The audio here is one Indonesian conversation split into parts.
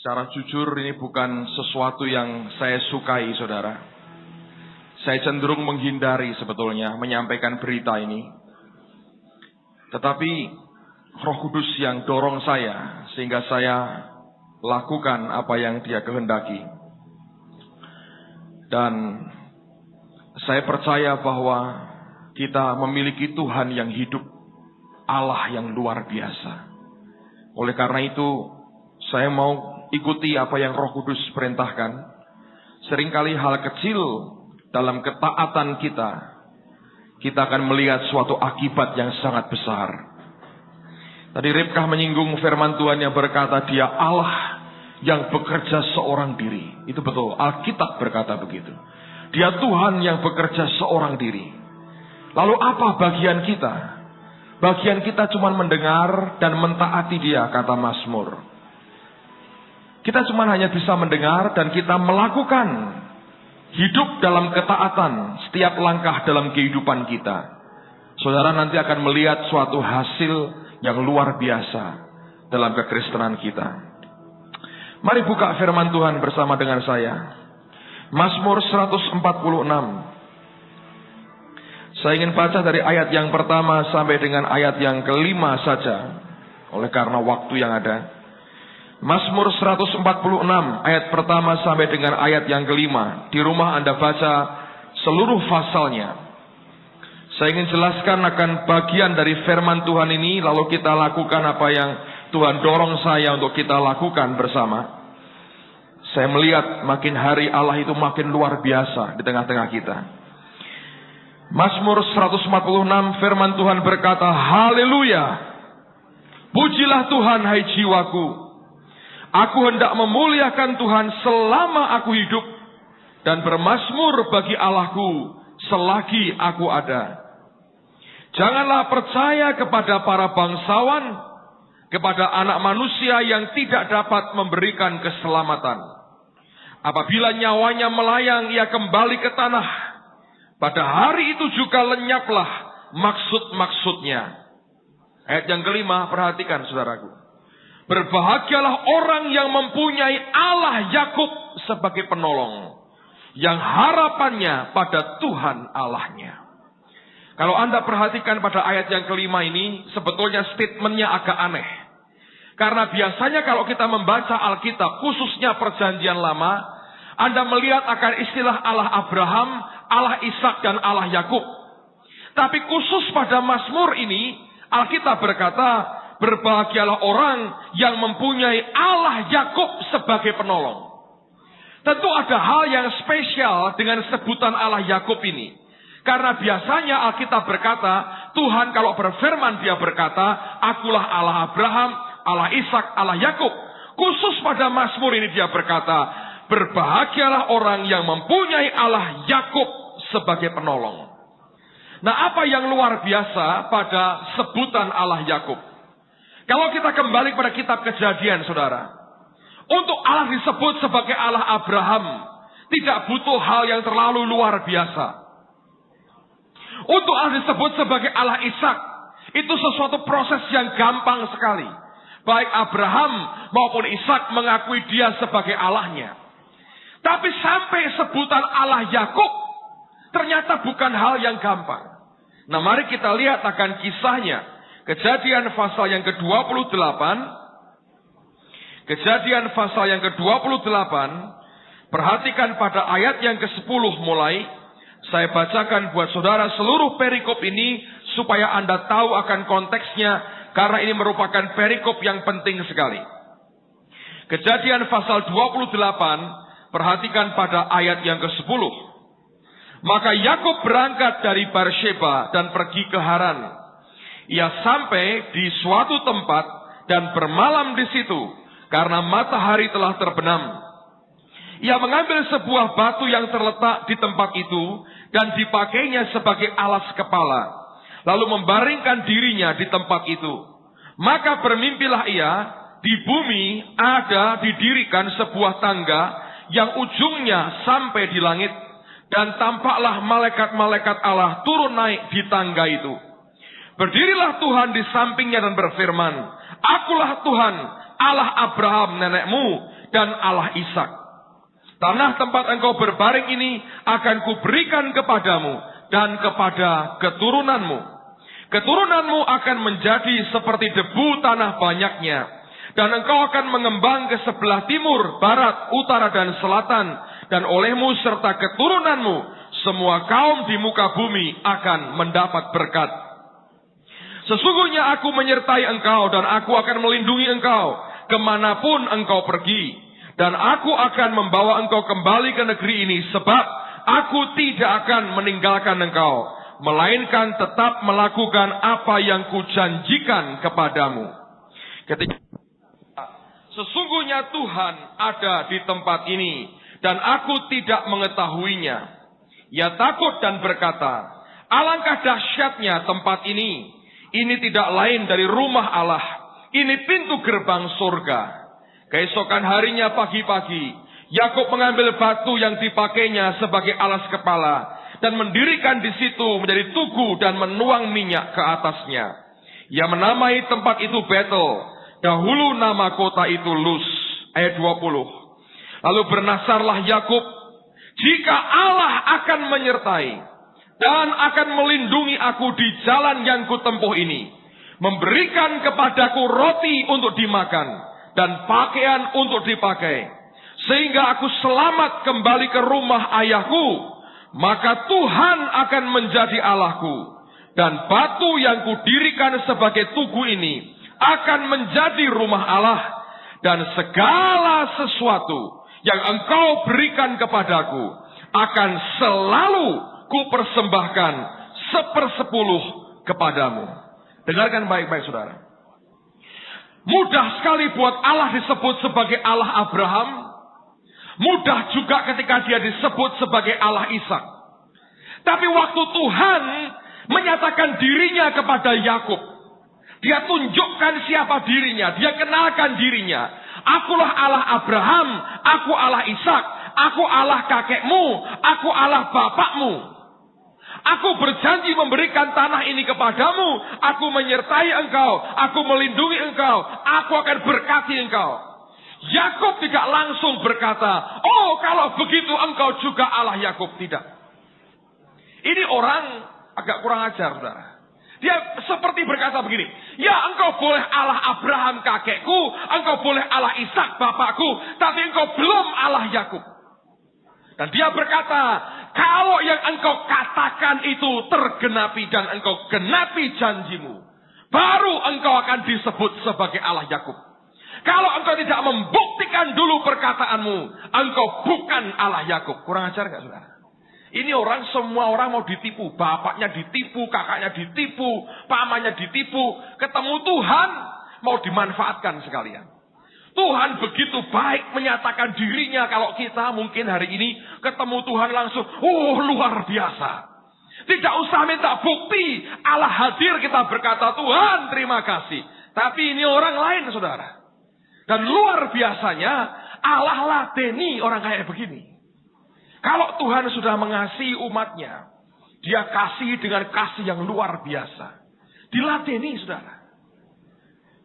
Secara jujur ini bukan sesuatu yang saya sukai, saudara. Saya cenderung menghindari sebetulnya menyampaikan berita ini. Tetapi Roh Kudus yang dorong saya sehingga saya lakukan apa yang Dia kehendaki. Dan saya percaya bahwa kita memiliki Tuhan yang hidup, Allah yang luar biasa. Oleh karena itu, saya mau ikuti apa yang Roh Kudus perintahkan. Seringkali hal kecil dalam ketaatan kita akan melihat suatu akibat yang sangat besar. Tadi Ribkah menyinggung firman Tuhan yang berkata Dia Allah yang bekerja seorang diri. Itu betul, Alkitab berkata begitu. Dia Tuhan yang bekerja seorang diri. Lalu apa bagian kita? Bagian kita cuma mendengar dan mentaati Dia, kata Mazmur. Kita cuma hanya bisa mendengar dan kita melakukan hidup dalam ketaatan setiap langkah dalam kehidupan kita. Saudara nanti akan melihat suatu hasil yang luar biasa dalam kekristenan kita. Mari buka firman Tuhan bersama dengan saya. Mazmur 146. Saya ingin baca dari ayat yang pertama sampai dengan ayat yang kelima saja, oleh karena waktu yang ada. Mazmur 146 ayat pertama sampai dengan ayat yang kelima. Di rumah Anda baca seluruh pasalnya. Saya ingin jelaskan akan bagian dari firman Tuhan ini, lalu kita lakukan apa yang Tuhan dorong saya untuk kita lakukan bersama. Saya melihat makin hari Allah itu makin luar biasa di tengah-tengah kita. Mazmur 146 firman Tuhan berkata, haleluya, pujilah Tuhan hai jiwaku. Aku hendak memuliakan Tuhan selama aku hidup, dan bermazmur bagi Allahku selagi aku ada. Janganlah percaya kepada para bangsawan, kepada anak manusia yang tidak dapat memberikan keselamatan. Apabila nyawanya melayang, ia kembali ke tanah. Pada hari itu juga lenyaplah maksud-maksudnya. Ayat yang kelima, perhatikan saudaraku. Berbahagialah orang yang mempunyai Allah Yakub sebagai penolong, yang harapannya pada Tuhan Allahnya. Kalau Anda perhatikan pada ayat yang kelima ini, sebetulnya statementnya agak aneh. Karena biasanya kalau kita membaca Alkitab, khususnya Perjanjian Lama, Anda melihat akan istilah Allah Abraham, Allah Ishak, dan Allah Yakub. Tapi khusus pada Mazmur ini, Alkitab berkata, berbahagialah orang yang mempunyai Allah Yakub sebagai penolong. Tentu ada hal yang spesial dengan sebutan Allah Yakub ini. Karena biasanya Alkitab berkata, Tuhan kalau berfirman Dia berkata, akulah Allah Abraham, Allah Ishak, Allah Yakub. Khusus pada Mazmur ini Dia berkata, berbahagialah orang yang mempunyai Allah Yakub sebagai penolong. Nah, apa yang luar biasa pada sebutan Allah Yakub? Kalau kita kembali pada kitab Kejadian, saudara, untuk Allah disebut sebagai Allah Abraham, tidak butuh hal yang terlalu luar biasa. Untuk Allah disebut sebagai Allah Ishak, itu sesuatu proses yang gampang sekali. Baik Abraham maupun Ishak mengakui Dia sebagai Allahnya. Tapi sampai sebutan Allah Yakub, ternyata bukan hal yang gampang. Nah, mari kita lihat akan kisahnya. Kejadian pasal yang ke-28. Kejadian pasal yang ke-28. Perhatikan pada ayat yang ke-10 mulai. Saya bacakan buat saudara seluruh perikop ini supaya Anda tahu akan konteksnya, karena ini merupakan perikop yang penting sekali. Kejadian pasal 28, perhatikan pada ayat yang ke-10. Maka Yakub berangkat dari Beersheba dan pergi ke Haran. Ia sampai di suatu tempat dan bermalam di situ karena matahari telah terbenam. Ia mengambil sebuah batu yang terletak di tempat itu dan dipakainya sebagai alas kepala, lalu membaringkan dirinya di tempat itu. Maka bermimpilah ia, di bumi ada didirikan sebuah tangga yang ujungnya sampai di langit, dan tampaklah malaikat-malaikat Allah turun naik di tangga itu. Berdirilah Tuhan di sampingnya dan berfirman, akulah Tuhan Allah Abraham nenekmu dan Allah Ishak. Tanah tempat engkau berbaring ini akan kuberikan kepadamu dan kepada keturunanmu. Keturunanmu akan menjadi seperti debu tanah banyaknya, dan engkau akan mengembang ke sebelah timur, barat, utara, dan selatan, dan olehmu serta keturunanmu semua kaum di muka bumi akan mendapat berkat. Sesungguhnya aku menyertai engkau, dan aku akan melindungi engkau kemanapun engkau pergi. Dan aku akan membawa engkau kembali ke negeri ini, sebab aku tidak akan meninggalkan engkau, melainkan tetap melakukan apa yang kujanjikan kepadamu. Ketika sesungguhnya Tuhan ada di tempat ini, dan aku tidak mengetahuinya. Ia takut dan berkata, alangkah dahsyatnya tempat ini. Ini tidak lain dari rumah Allah. Ini pintu gerbang surga. Keesokan harinya pagi-pagi, Yakub mengambil batu yang dipakainya sebagai alas kepala dan mendirikan di situ menjadi tugu dan menuang minyak ke atasnya. Ia menamai tempat itu Betel. Dahulu nama kota itu Luz. Ayat 20. Lalu bernasarlah Yakub, jika Allah akan menyertai dan akan melindungi aku di jalan yang kutempuh ini, memberikan kepadaku roti untuk dimakan dan pakaian untuk dipakai, sehingga aku selamat kembali ke rumah ayahku, maka Tuhan akan menjadi Allahku, dan batu yang kudirikan sebagai tugu ini akan menjadi rumah Allah, dan segala sesuatu yang engkau berikan kepadaku akan selalu kupersembahkan 1/10 kepadamu. Dengarkan baik-baik saudara. Mudah sekali buat Allah disebut sebagai Allah Abraham. Mudah juga ketika dia disebut sebagai Allah Ishak. Tapi waktu Tuhan menyatakan dirinya kepada Yakub, dia tunjukkan siapa dirinya, dia kenalkan dirinya. Akulah Allah Abraham, aku Allah Ishak, aku Allah kakekmu, aku Allah bapakmu. Aku berjanji memberikan tanah ini kepadamu. Aku menyertai engkau. Aku melindungi engkau. Aku akan berkati engkau. Yakub tidak langsung berkata, oh kalau begitu engkau juga Allah Yakub. Tidak. Ini orang agak kurang ajar, saudara. Dia seperti berkata begini, ya engkau boleh Allah Abraham kakekku, engkau boleh Allah Ishak bapakku, tapi engkau belum Allah Yakub. Dan dia berkata, kalau yang engkau katakan itu tergenapi dan engkau genapi janjimu, baru engkau akan disebut sebagai Allah Yakub. Kalau engkau tidak membuktikan dulu perkataanmu, engkau bukan Allah Yakub. Kurang ajar gak saudara? Ini orang, semua orang mau ditipu. Bapaknya ditipu, kakaknya ditipu, pamannya ditipu. Ketemu Tuhan, mau dimanfaatkan sekalian. Tuhan begitu baik menyatakan dirinya, kalau kita mungkin hari ini ketemu Tuhan langsung, luar biasa. Tidak usah minta bukti, Allah hadir kita berkata, Tuhan terima kasih. Tapi ini orang lain saudara. Dan luar biasanya Allah ladeni orang kayak begini. Kalau Tuhan sudah mengasihi umatnya, dia kasih dengan kasih yang luar biasa. Diladeni saudara.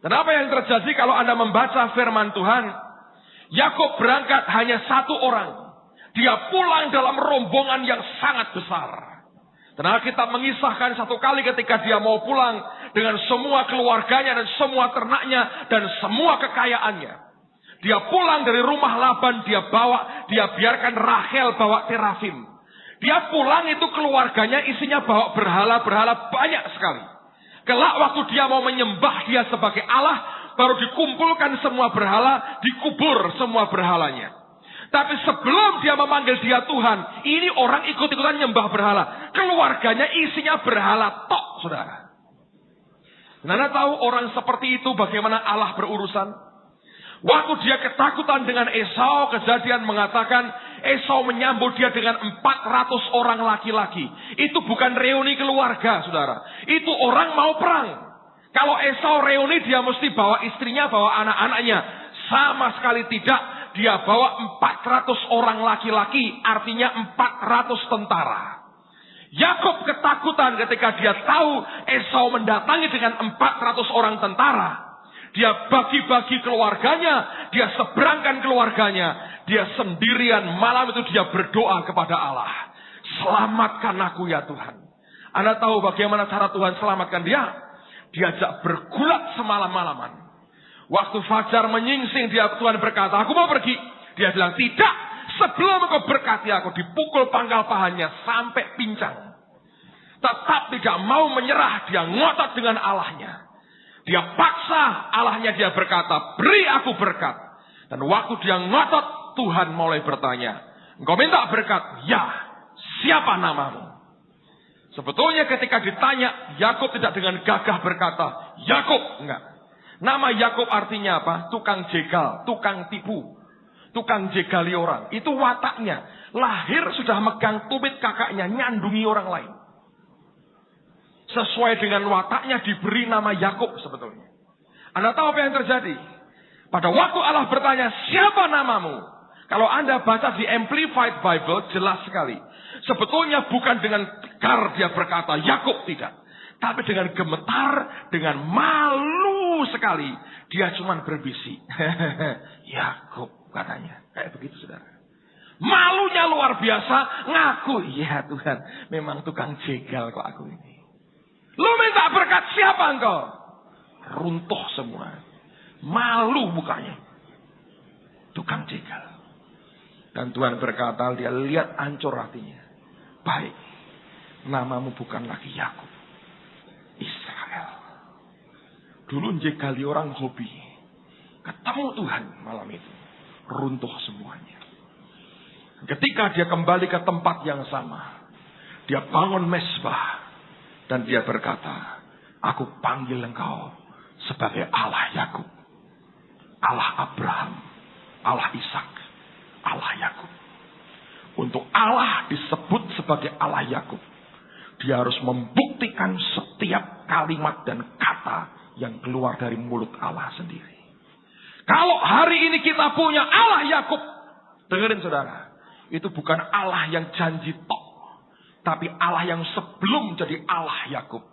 Dan apa yang terjadi kalau Anda membaca firman Tuhan? Yakub berangkat hanya satu orang. Dia pulang dalam rombongan yang sangat besar. Dan kita mengisahkan satu kali ketika dia mau pulang dengan semua keluarganya dan semua ternaknya dan semua kekayaannya. Dia pulang dari rumah Laban, dia biarkan Rahel bawa terafim. Dia pulang itu keluarganya isinya bawa berhala-berhala banyak sekali. Kelak waktu dia mau menyembah dia sebagai Allah, baru dikumpulkan semua berhala, dikubur semua berhalanya. Tapi sebelum dia memanggil dia Tuhan, ini orang ikut-ikutan nyembah berhala. Keluarganya isinya berhala tok, saudara. Anda tahu orang seperti itu bagaimana Allah berurusan? Waktu dia ketakutan dengan Esau, Kejadian mengatakan Esau menyambut dia dengan 400 orang laki-laki. Itu bukan reuni keluarga, saudara. Itu orang mau perang. Kalau Esau reuni, dia mesti bawa istrinya, bawa anak-anaknya. Sama sekali tidak. Dia bawa 400 orang laki-laki, artinya 400 tentara. Yakub ketakutan ketika dia tahu Esau mendatangi dengan 400 orang tentara. Dia bagi-bagi keluarganya, dia seberangkan keluarganya, dia sendirian. Malam itu dia berdoa kepada Allah. Selamatkan aku ya Tuhan. Anda tahu bagaimana cara Tuhan selamatkan dia? Diajak bergulat semalam-malaman. Waktu fajar menyingsing, Tuhan berkata, aku mau pergi. Dia bilang, tidak. Sebelum engkau berkati aku, dipukul pangkal pahanya sampai pincang. Tetap tidak mau menyerah, dia ngotot dengan Allahnya. Dia paksa Allahnya, dia berkata, beri aku berkat. Dan waktu dia ngotot, Tuhan mulai bertanya, engkau minta berkat? Ya. Siapa namamu? Sebetulnya ketika ditanya, Yakub tidak dengan gagah berkata, Yakub. Enggak. Nama Yakub artinya apa? Tukang jegal, tukang tipu, tukang jegali orang. Itu wataknya. Lahir sudah megang tumit kakaknya, nyandungi orang lain. Sesuai dengan wataknya diberi nama Yakub sebetulnya. Anda tahu apa yang terjadi? Pada waktu Allah bertanya, siapa namamu? Kalau Anda baca di Amplified Bible, jelas sekali. Sebetulnya bukan dengan tegar dia berkata, Yakub, tidak. Tapi dengan gemetar, dengan malu sekali. Dia cuma berbisik. Yakub katanya. Kayak begitu saudara. Malunya luar biasa. Ngaku, ya Tuhan. Memang tukang jegal kok aku ini. Lu minta berkat siapa engkau? Runtuh semua. Malu mukanya. Tukang jegal. Dan Tuhan berkata, dia lihat hancur hatinya. Baik. Namamu bukan lagi Yakub. Israel. Dulu jegali orang hobi. Ketemu Tuhan malam itu. Runtuh semuanya. Ketika dia kembali ke tempat yang sama. Dia bangun mesbah. Dan dia berkata, aku panggil engkau sebagai Allah Yakub, Allah Abraham, Allah Ishak, Allah Yakub. Untuk Allah disebut sebagai Allah Yakub, dia harus membuktikan setiap kalimat dan kata yang keluar dari mulut Allah sendiri. Kalau hari ini kita punya Allah Yakub, dengerin saudara, itu bukan Allah yang janji tok. Tapi Allah yang sebelum jadi Allah Yakub,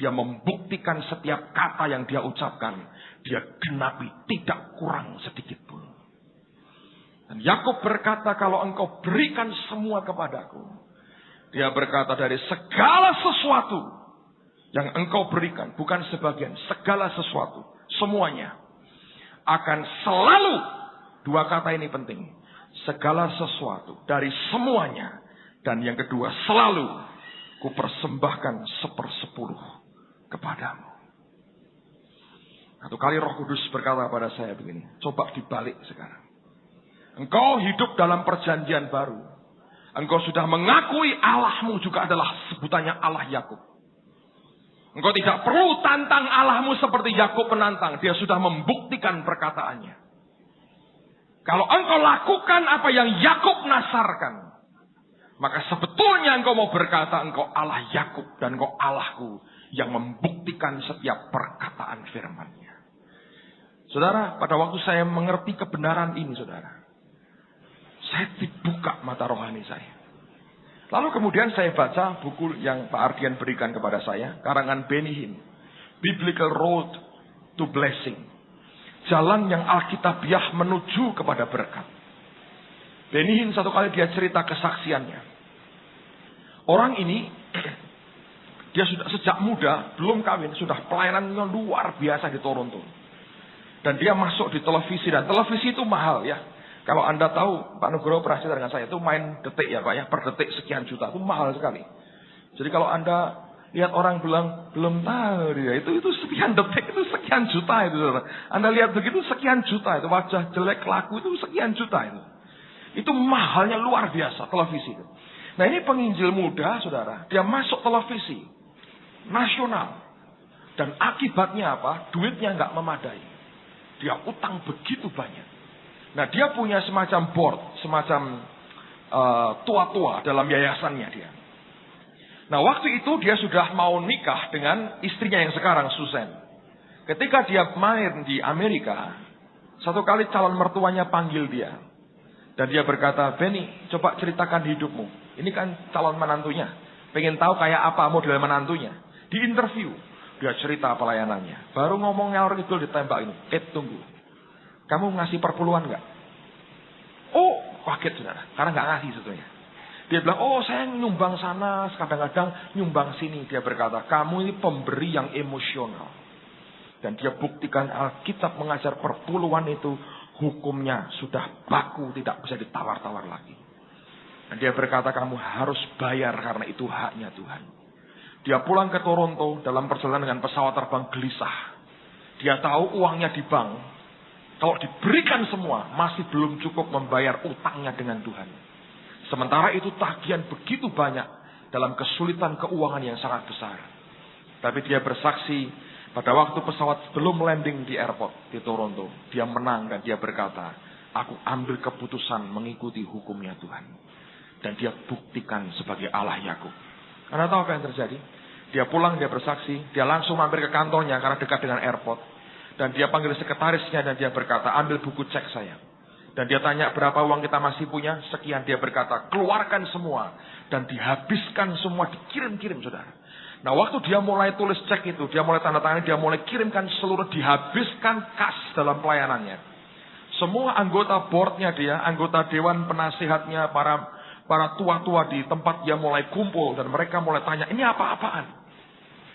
dia membuktikan setiap kata yang dia ucapkan, dia genapi, tidak kurang sedikit pun. Dan Yakub berkata, kalau engkau berikan semua kepadaku, dia berkata dari segala sesuatu yang engkau berikan, bukan sebagian, segala sesuatu, semuanya akan selalu, dua kata ini penting, segala sesuatu dari semuanya. Dan yang kedua, selalu kupersembahkan 1/10 kepadamu. Satu kali Roh Kudus berkata pada saya begini, coba dibalik sekarang. Engkau hidup dalam perjanjian baru. Engkau sudah mengakui Allahmu juga adalah sebutannya Allah Yakub. Engkau tidak perlu tantang Allahmu seperti Yakub menantang. Dia sudah membuktikan perkataannya. Kalau engkau lakukan apa yang Yakub nasarkan, maka sebetulnya engkau mau berkata engkau Allah Yakub dan engkau Allahku yang membuktikan setiap perkataan firman-Nya. Saudara, pada waktu saya mengerti kebenaran ini saudara, saya dibuka mata rohani saya. Lalu kemudian saya baca buku yang Pak Ardian berikan kepada saya, karangan Benny Hinn, Biblical Road to Blessing. Jalan yang alkitabiah menuju kepada berkat. Benny Hinn satu kali dia cerita kesaksiannya. Orang ini, dia sudah sejak muda, belum kawin, sudah pelayanannya luar biasa di Toronto. Dan dia masuk di televisi, dan televisi itu mahal ya. Kalau Anda tahu, Pak Nugroho pernah cerita dengan saya, itu main detik ya Pak ya, per detik sekian juta, itu mahal sekali. Jadi kalau Anda lihat orang bilang, belum tahu dia, itu sekian detik, itu sekian juta itu. Anda lihat begitu, sekian juta itu, wajah jelek laku itu sekian juta itu. Itu mahalnya luar biasa, televisi itu. Nah ini penginjil muda saudara, dia masuk televisi nasional. Dan akibatnya apa? Duitnya nggak memadai. Dia utang begitu banyak. Nah dia punya semacam board, semacam tua-tua dalam yayasannya dia. Nah waktu itu dia sudah mau nikah dengan istrinya yang sekarang, Susan. Ketika dia main di Amerika, satu kali calon mertuanya panggil dia. Dan dia berkata, Benny, coba ceritakan hidupmu. Ini kan calon menantunya. Pengen tahu kayak apa model menantunya. Di interview. Dia cerita pelayanannya. Baru ngomong ngalor itu ditembak ini. Tunggu. Kamu ngasih perpuluhan nggak? Oh, kaget saudara. Karena nggak ngasih sebetulnya. Dia bilang, oh saya nyumbang sana, kadang-kadang nyumbang sini. Dia berkata, kamu ini pemberi yang emosional. Dan dia buktikan Alkitab mengajar perpuluhan itu hukumnya sudah baku, tidak bisa ditawar-tawar lagi. Dan dia berkata, kamu harus bayar karena itu haknya Tuhan. Dia pulang ke Toronto dalam perjalanan dengan pesawat terbang gelisah. Dia tahu uangnya di bank. Kalau diberikan semua, masih belum cukup membayar utangnya dengan Tuhan. Sementara itu tagihan begitu banyak dalam kesulitan keuangan yang sangat besar. Tapi dia bersaksi pada waktu pesawat belum landing di airport di Toronto. Dia menang dan dia berkata, aku ambil keputusan mengikuti hukumnya Tuhan. Dan dia buktikan sebagai Allah Yakub. Anda tahu apa yang terjadi? Dia pulang, dia bersaksi, dia langsung mampir ke kantornya karena dekat dengan airport. Dan dia panggil sekretarisnya dan dia berkata, ambil buku cek saya. Dan dia tanya berapa uang kita masih punya, sekian. Dia berkata, keluarkan semua. Dan dihabiskan semua, dikirim-kirim saudara. Nah waktu dia mulai tulis cek itu, dia mulai tanda tangan, dia mulai kirimkan seluruh, dihabiskan kas dalam pelayanannya. Semua anggota boardnya dia, anggota dewan penasihatnya, para tua-tua di tempat dia mulai kumpul. Dan mereka mulai tanya, ini apa-apaan?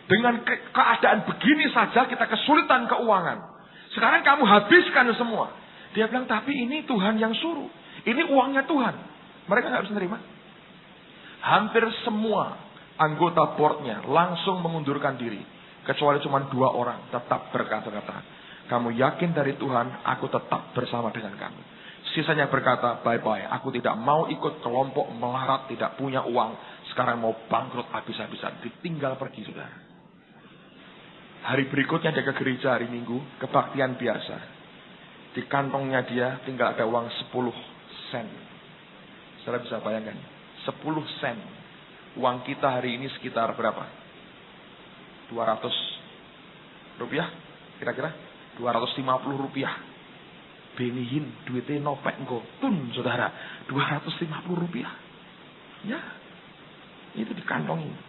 Dengan keadaan begini saja kita kesulitan keuangan. Sekarang kamu habiskan semua. Dia bilang, tapi ini Tuhan yang suruh. Ini uangnya Tuhan. Mereka gak bisa nerima. Hampir semua anggota boardnya langsung mengundurkan diri. Kecuali cuma 2 orang tetap berkata-kata, kamu yakin dari Tuhan, aku tetap bersama dengan kamu. Sisanya berkata, bye-bye, aku tidak mau ikut kelompok melarat, tidak punya uang. Sekarang mau bangkrut habis-habisan. Ditinggal pergi, saudara. Hari berikutnya dia ke gereja hari Minggu, kebaktian biasa. Di kantongnya dia tinggal ada uang 10 sen. Saudara bisa bayangkan, 10 sen. Uang kita hari ini sekitar berapa? 200 rupiah? Kira-kira 250 rupiah. Benihin duitnya nopek engko tun saudara 250 rupiah. Ya, itu di kantong ini.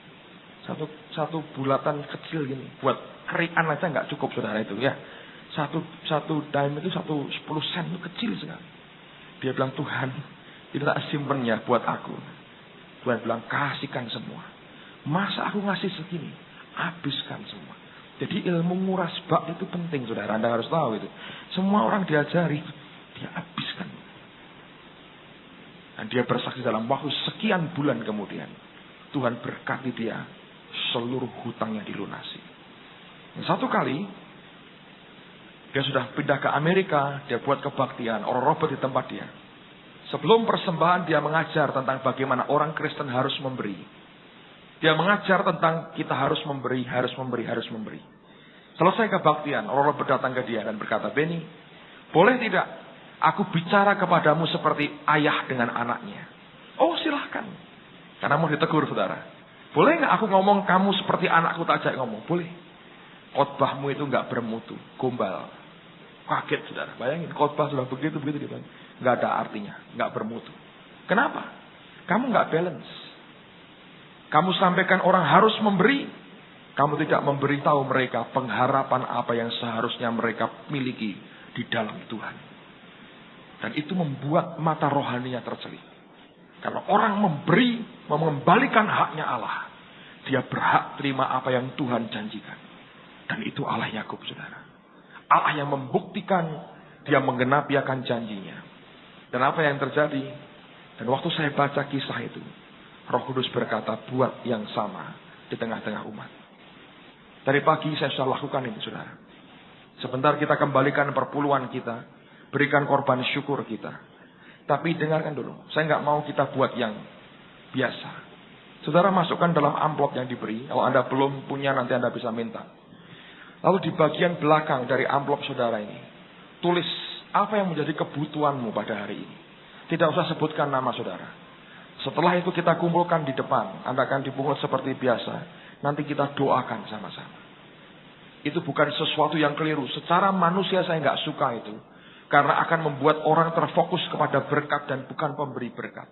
Satu bulatan kecil gini buat kerikan aja nggak cukup saudara itu ya. Satu dime itu 10 sen itu kecil sekali. Dia bilang, Tuhan itu tak simpen ya buat aku. Tuhan bilang, kasihkan semua. Masa aku ngasih segini? Habiskan semua. Jadi ilmu nguras bak itu penting saudara. Anda harus tahu itu. Semua orang diajari, dia habiskan. Dan dia bersaksi dalam waktu sekian bulan kemudian, Tuhan berkati dia, seluruh hutangnya dilunasi. Dan satu kali, dia sudah pindah ke Amerika, dia buat kebaktian, orang Robert di tempat dia. Sebelum persembahan dia mengajar tentang bagaimana orang Kristen harus memberi. Dia mengajar tentang kita harus memberi, harus memberi, harus memberi. Selesai kebaktian, orang Robert datang ke dia dan berkata, Benny, boleh tidak aku bicara kepadamu seperti ayah dengan anaknya? Oh silahkan. Karena mau ditegur saudara. Boleh nggak aku ngomong kamu seperti anakku tak ajak ngomong? Boleh. Khotbahmu itu nggak bermutu, gombal. Kaget saudara. Bayangin khotbah sudah begitu dia bilang, nggak ada artinya, nggak bermutu. Kenapa? Kamu nggak balance. Kamu sampaikan orang harus memberi, kamu tidak memberitahu mereka pengharapan apa yang seharusnya mereka miliki di dalam Tuhan. Dan itu membuat mata rohaninya tercelik. Karena orang memberi, mengembalikan haknya Allah, dia berhak terima apa yang Tuhan janjikan. Dan itu Allah Yakub saudara. Allah yang membuktikan dia menggenapi akan janjinya. Dan apa yang terjadi? Dan waktu saya baca kisah itu, Roh Kudus berkata, buat yang sama di tengah-tengah umat. Dari pagi saya sudah lakukan itu saudara. Sebentar kita kembalikan perpuluhan kita, berikan korban syukur kita. Tapi dengarkan dulu, saya nggak mau kita buat yang biasa. Saudara masukkan dalam amplop yang diberi. Kalau Anda belum punya nanti Anda bisa minta. Lalu di bagian belakang dari amplop saudara ini, tulis apa yang menjadi kebutuhanmu pada hari ini. Tidak usah sebutkan nama saudara. Setelah itu kita kumpulkan di depan. Anda akan dipungut seperti biasa. Nanti kita doakan sama-sama. Itu bukan sesuatu yang keliru. Secara manusia saya nggak suka itu. Karena akan membuat orang terfokus kepada berkat dan bukan pemberi berkat.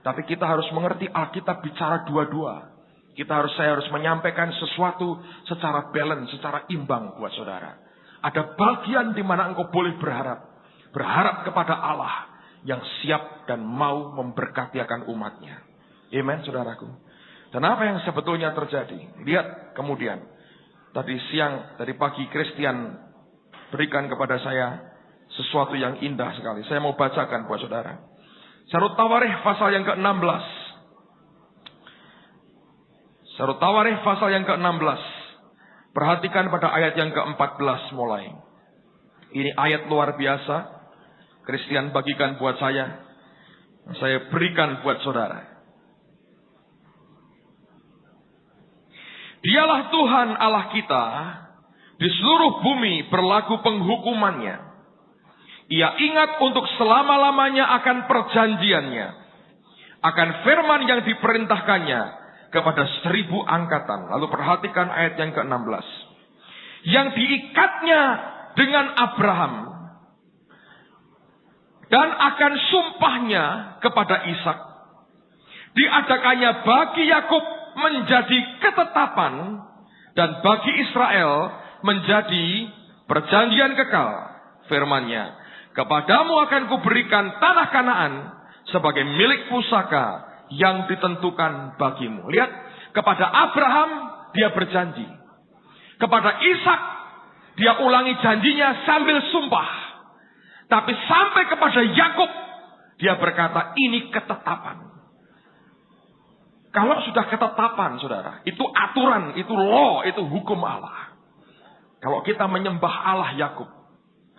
Tapi kita harus mengerti Alkitab bicara dua-dua. Saya harus menyampaikan sesuatu secara balance, secara imbang buat saudara. Ada bagian di mana engkau boleh berharap. Berharap kepada Allah yang siap dan mau memberkati akan umatnya. Amen, saudaraku. Dan apa yang sebetulnya terjadi? Lihat kemudian. Tadi pagi Christian berikan kepada saya sesuatu yang indah sekali. Saya mau bacakan buat saudara. Syarut Tawarikh pasal yang ke-16. Syarut Tawarikh pasal yang ke-16. Perhatikan pada ayat yang ke-14 mulai. Ini ayat luar biasa. Christian bagikan buat saya. Saya berikan buat saudara. Dialah Tuhan Allah kita. Di seluruh bumi berlaku penghukumannya. Ia ingat untuk selama-lamanya akan perjanjiannya. Akan firman yang diperintahkannya kepada 1000 angkatan. Lalu perhatikan ayat yang ke-16. Yang diikatnya dengan Abraham. Dan akan sumpahnya kepada Ishak. Diadakannya bagi Yakub menjadi ketetapan. Dan bagi Israel menjadi perjanjian kekal. Firman-Nya. Kepadamu akan kuberikan tanah Kanaan sebagai milik pusaka yang ditentukan bagimu. Lihat, kepada Abraham dia berjanji. Kepada Ishak dia ulangi janjinya sambil sumpah. Tapi sampai kepada Yakub dia berkata ini ketetapan. Kalau sudah ketetapan, saudara, itu aturan, itu law, itu hukum Allah. Kalau kita menyembah Allah Yakub,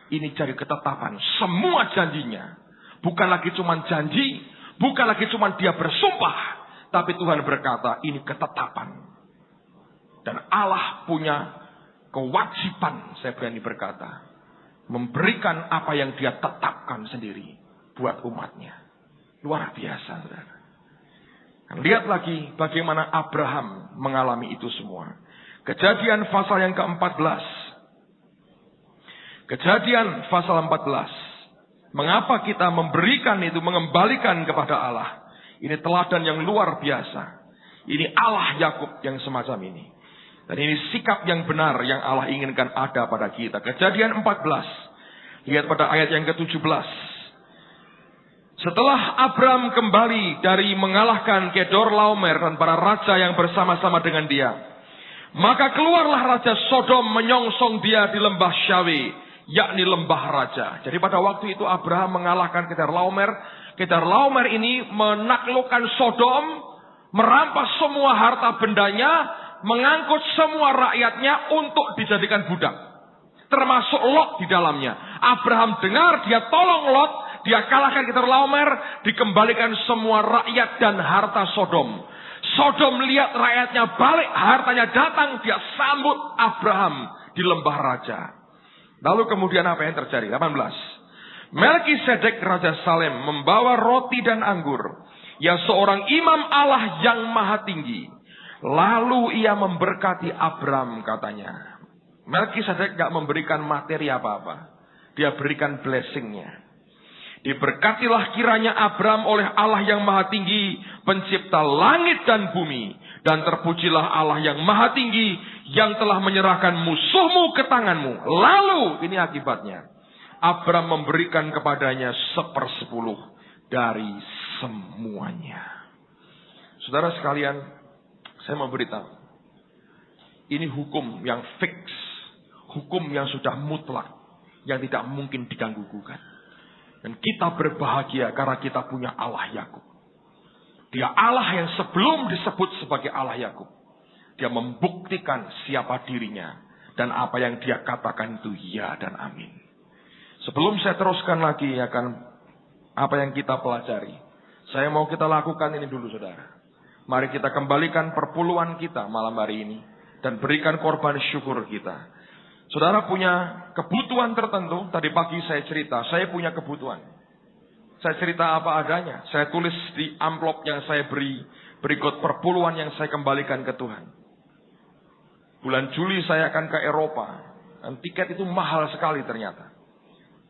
ini jadi ketetapan. Semua janjinya bukan lagi cuma janji. Bukan lagi cuma dia bersumpah. Tapi Tuhan berkata ini ketetapan. Dan Allah punya kewajiban, saya berani berkata. Memberikan apa yang dia tetapkan sendiri. Buat umatnya. Luar biasa, saudara. Lihat lagi bagaimana Abraham mengalami itu semua. Kejadian pasal yang ke-14. Kejadian pasal 14. Mengapa kita memberikan itu, mengembalikan kepada Allah? Ini teladan yang luar biasa. Ini Allah Yakub yang semacam ini. Dan ini sikap yang benar yang Allah inginkan ada pada kita. Kejadian 14. Lihat pada ayat yang ke-17. Setelah Abram kembali dari mengalahkan Kedorlaomer dan para raja yang bersama-sama dengan dia. Maka keluarlah Raja Sodom menyongsong dia di lembah Syawe. Yakni lembah raja. Jadi pada waktu itu Abraham mengalahkan Kedorlaomer. Kedorlaomer ini menaklukkan Sodom, merampas semua harta bendanya, mengangkut semua rakyatnya untuk dijadikan budak. Termasuk Lot di dalamnya. Abraham dengar, dia tolong Lot, dia kalahkan Kedorlaomer, dikembalikan semua rakyat dan harta Sodom. Sodom lihat rakyatnya balik, hartanya datang, dia sambut Abraham di lembah raja. Lalu kemudian apa yang terjadi? 18. Melkisedek Raja Salem membawa roti dan anggur. Ya seorang imam Allah yang maha tinggi. Lalu ia memberkati Abram katanya. Melkisedek gak memberikan materi apa-apa. Dia berikan blessingnya. Diberkatilah kiranya Abram oleh Allah yang maha tinggi. Pencipta langit dan bumi. Dan terpujilah Allah yang maha tinggi. Yang telah menyerahkan musuhmu ke tanganmu. Lalu, ini akibatnya. Abram memberikan kepadanya 1/10 dari semuanya. Saudara sekalian, saya mau beritahu. Ini hukum yang fix. Hukum yang sudah mutlak. Yang tidak mungkin diganggu-gugat. Dan kita berbahagia karena kita punya Allah Yakub. Dia Allah yang sebelum disebut sebagai Allah Yakub. Dia membuktikan siapa dirinya. Dan apa yang dia katakan itu ya dan amin. Sebelum saya teruskan lagi akan apa yang kita pelajari. Saya mau kita lakukan ini dulu saudara. Mari kita kembalikan perpuluhan kita malam hari ini. Dan berikan korban syukur kita. Saudara punya kebutuhan tertentu. Tadi pagi saya cerita. Saya punya kebutuhan. Saya cerita apa adanya. Saya tulis di amplop yang saya beri. Berikut perpuluhan yang saya kembalikan ke Tuhan. Bulan Juli saya akan ke Eropa. Dan tiket itu mahal sekali ternyata.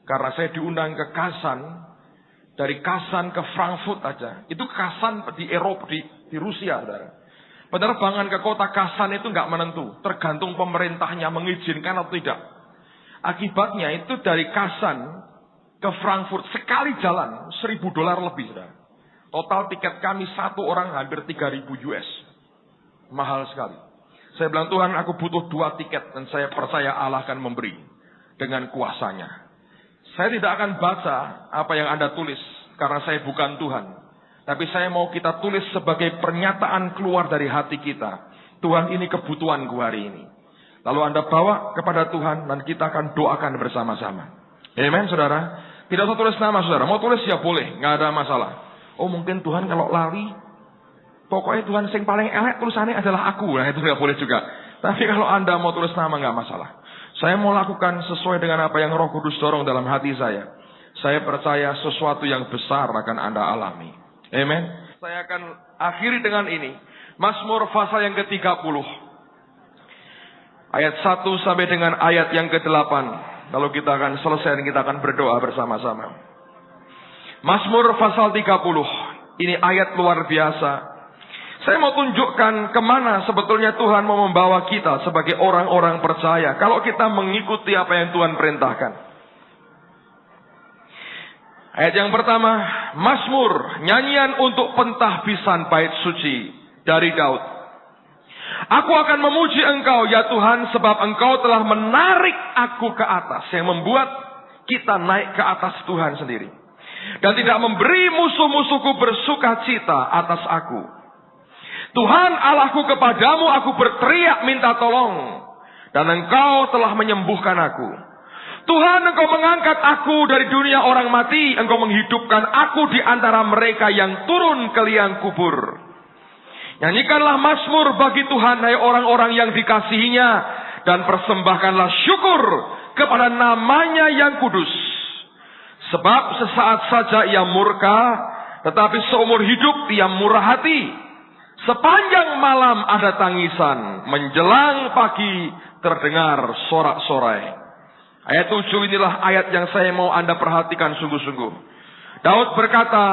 Karena saya diundang ke Kazan. Dari Kazan ke Frankfurt aja. Itu Kazan di Eropa, di Rusia, saudara. Penerbangan ke kota Kasan itu nggak menentu, tergantung pemerintahnya mengizinkan atau tidak. Akibatnya itu dari Kasan ke Frankfurt sekali jalan $1.000 lebih. Total tiket kami satu orang hampir 3.000 US. Mahal sekali. Saya bilang, Tuhan, aku butuh 2 tiket dan saya percaya Allah akan memberi dengan kuasanya. Saya tidak akan baca apa yang Anda tulis karena saya bukan Tuhan. Tapi saya mau kita tulis sebagai pernyataan keluar dari hati kita. Tuhan, ini kebutuhanku hari ini. Lalu Anda bawa kepada Tuhan dan kita akan doakan bersama-sama. Amen, saudara. Tidak usah tulis nama, saudara. Mau tulis ya boleh, nggak ada masalah. Oh, mungkin Tuhan kalau lari, pokoknya Tuhan yang paling elek tulisannya adalah aku. Nah, itu nggak boleh juga. Tapi kalau Anda mau tulis nama, nggak masalah. Saya mau lakukan sesuai dengan apa yang Roh Kudus dorong dalam hati saya. Saya percaya sesuatu yang besar akan Anda alami. Amen. Saya akan akhiri dengan ini. Mazmur pasal yang ke-30. Ayat 1 sampai dengan ayat yang ke-8. Lalu kita akan selesai dan kita akan berdoa bersama-sama. Mazmur pasal 30. Ini ayat luar biasa. Saya mau tunjukkan kemana sebetulnya Tuhan mau membawa kita sebagai orang-orang percaya. Kalau kita mengikuti apa yang Tuhan perintahkan. Ayat yang pertama, Mazmur, nyanyian untuk pentahbisan bait suci dari Daud. Aku akan memuji Engkau ya Tuhan, sebab Engkau telah menarik aku ke atas, yang membuat kita naik ke atas Tuhan sendiri. Dan tidak memberi musuh-musuhku bersuka cita atas aku. Tuhan Allahku, kepadamu aku berteriak minta tolong, dan Engkau telah menyembuhkan aku. Tuhan, Engkau mengangkat aku dari dunia orang mati. Engkau menghidupkan aku di antara mereka yang turun ke liang kubur. Nyanyikanlah mazmur bagi Tuhan, hai orang-orang yang dikasihinya. Dan persembahkanlah syukur kepada namanya yang kudus. Sebab sesaat saja ia murka, tetapi seumur hidup ia murah hati. Sepanjang malam ada tangisan, menjelang pagi terdengar sorak-sorai. Ayat 7 inilah ayat yang saya mau Anda perhatikan sungguh-sungguh. Daud berkata,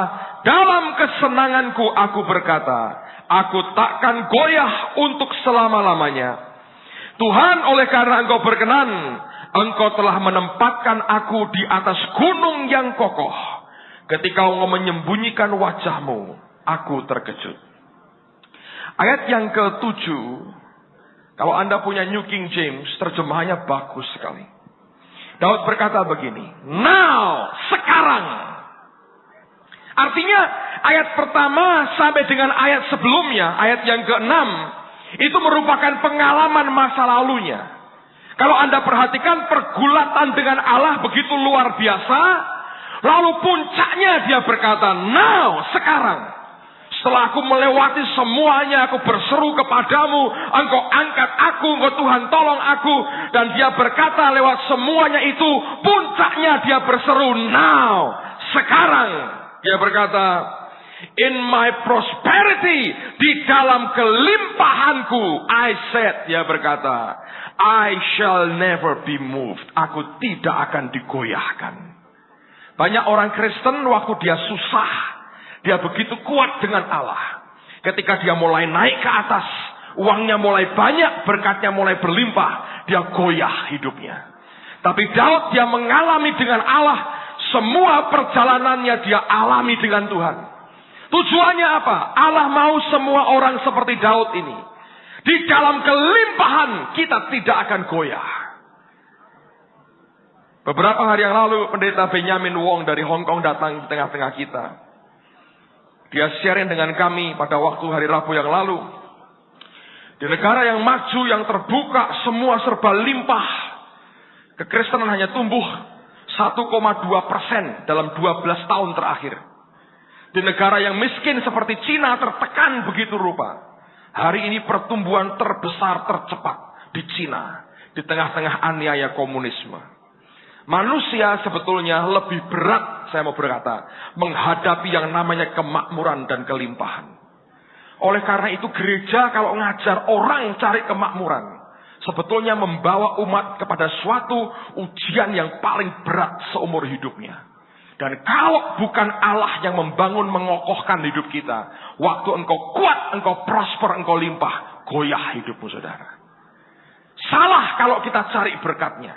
dalam kesenanganku aku berkata, aku takkan goyah untuk selama-lamanya. Tuhan, oleh karena Engkau berkenan, Engkau telah menempatkan aku di atas gunung yang kokoh. Ketika Engkau menyembunyikan wajahmu, aku terkejut. Ayat yang ke-7, kalau Anda punya New King James, terjemahannya bagus sekali. Daud berkata begini, now, sekarang. Artinya ayat pertama sampai dengan ayat sebelumnya, ayat yang ke-6, itu merupakan pengalaman masa lalunya. Kalau Anda perhatikan pergulatan dengan Allah begitu luar biasa, lalu puncaknya dia berkata, now, sekarang. Setelah aku melewati semuanya, aku berseru kepadamu, Engkau angkat aku, Engkau Tuhan tolong aku. Dan dia berkata lewat semuanya itu, puncaknya dia berseru, now, sekarang. Dia berkata, in my prosperity, di dalam kelimpahanku, I said, dia berkata, I shall never be moved. Aku tidak akan digoyahkan. Banyak orang Kristen waktu dia susah, dia begitu kuat dengan Allah. Ketika dia mulai naik ke atas, uangnya mulai banyak, berkatnya mulai berlimpah, dia goyah hidupnya. Tapi Daud, dia mengalami dengan Allah, semua perjalanannya dia alami dengan Tuhan. Tujuannya apa? Allah mau semua orang seperti Daud ini. Di dalam kelimpahan kita tidak akan goyah. Beberapa hari yang lalu, pendeta Benjamin Wong dari Hong Kong datang di tengah-tengah kita. Dia sharing dengan kami pada waktu hari Rabu yang lalu. Di negara yang maju, yang terbuka, semua serba limpah. Kekristenan hanya tumbuh 1,2% dalam 12 tahun terakhir. Di negara yang miskin seperti Cina tertekan begitu rupa. Hari ini pertumbuhan terbesar tercepat di Cina. Di tengah-tengah aniaya komunisme. Manusia sebetulnya lebih berat, saya mau berkata, menghadapi yang namanya kemakmuran dan kelimpahan. Oleh karena itu gereja kalau ngajar orang cari kemakmuran, sebetulnya membawa umat kepada suatu ujian yang paling berat seumur hidupnya. Dan kalau bukan Allah yang membangun, mengokohkan hidup kita, waktu engkau kuat, engkau prosper, engkau limpah, goyah hidupmu saudara. Salah kalau kita cari berkatnya.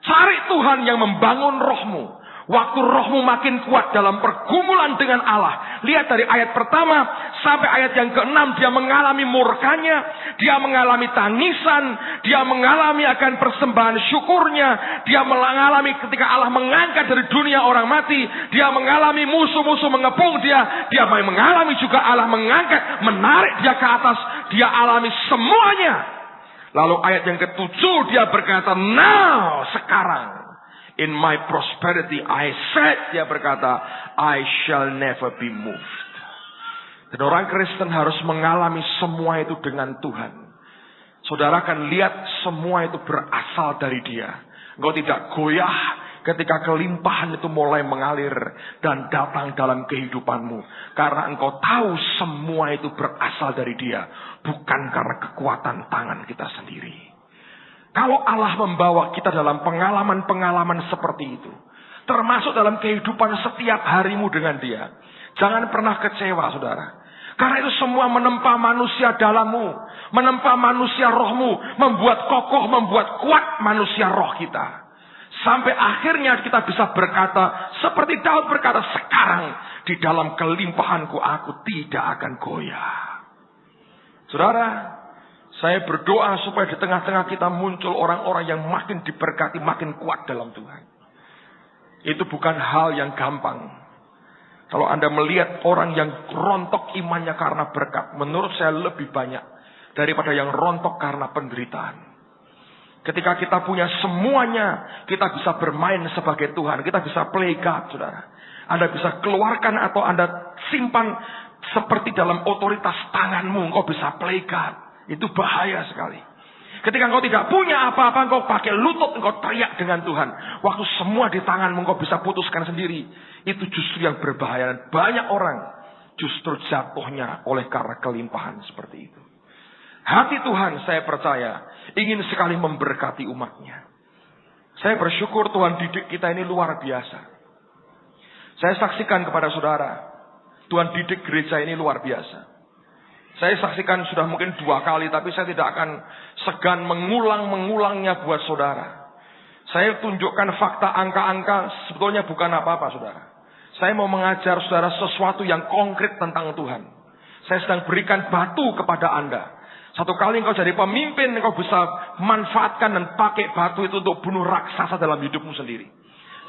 Cari Tuhan yang membangun rohmu. Waktu rohmu makin kuat dalam pergumulan dengan Allah. Lihat dari ayat pertama sampai ayat yang ke-6. Dia mengalami murkanya. Dia mengalami tangisan. Dia mengalami akan persembahan syukurnya. Dia mengalami ketika Allah mengangkat dari dunia orang mati. Dia mengalami musuh-musuh mengepung dia. Dia mengalami juga Allah mengangkat, menarik dia ke atas. Dia alami semuanya. Lalu ayat yang ke-7 dia berkata, now, sekarang. In my prosperity I said, dia berkata, I shall never be moved. Dan orang Kristen harus mengalami semua itu dengan Tuhan. Saudara akan lihat semua itu berasal dari dia. Engkau tidak goyah ketika kelimpahan itu mulai mengalir dan datang dalam kehidupanmu. Karena engkau tahu semua itu berasal dari dia. Bukan karena kekuatan tangan kita sendiri. Kalau Allah membawa kita dalam pengalaman-pengalaman seperti itu, termasuk dalam kehidupan setiap harimu dengan dia, jangan pernah kecewa saudara. Karena itu semua menempa manusia dalammu, menempa manusia rohmu, membuat kokoh, membuat kuat manusia roh kita. Sampai akhirnya kita bisa berkata, seperti Daud berkata, sekarang di dalam kelimpahanku aku tidak akan goyah. Saudara, saya berdoa supaya di tengah-tengah kita muncul orang-orang yang makin diberkati, makin kuat dalam Tuhan. Itu bukan hal yang gampang. Kalau Anda melihat orang yang rontok imannya karena berkat, menurut saya lebih banyak daripada yang rontok karena penderitaan. Ketika kita punya semuanya, kita bisa bermain sebagai Tuhan. Kita bisa play God, saudara. Anda bisa keluarkan atau Anda simpan seperti dalam otoritas tanganmu. Engkau bisa play God. Itu bahaya sekali. Ketika engkau tidak punya apa-apa, engkau pakai lutut, engkau teriak dengan Tuhan. Waktu semua di tanganmu, engkau bisa putuskan sendiri. Itu justru yang berbahaya. Dan banyak orang justru jatuhnya oleh karena kelimpahan seperti itu. Hati Tuhan, saya percaya, ingin sekali memberkati umatnya. Saya bersyukur Tuhan didik kita ini luar biasa. Saya saksikan kepada saudara, Tuhan didik gereja ini luar biasa. Saya saksikan sudah mungkin 2 kali, tapi saya tidak akan segan mengulang-mengulangnya buat saudara. Saya tunjukkan fakta angka-angka, sebetulnya bukan apa-apa saudara. Saya mau mengajar saudara sesuatu yang konkret tentang Tuhan. Saya sedang berikan batu kepada Anda. Satu kali engkau jadi pemimpin, engkau bisa manfaatkan dan pakai batu itu untuk bunuh raksasa dalam hidupmu sendiri.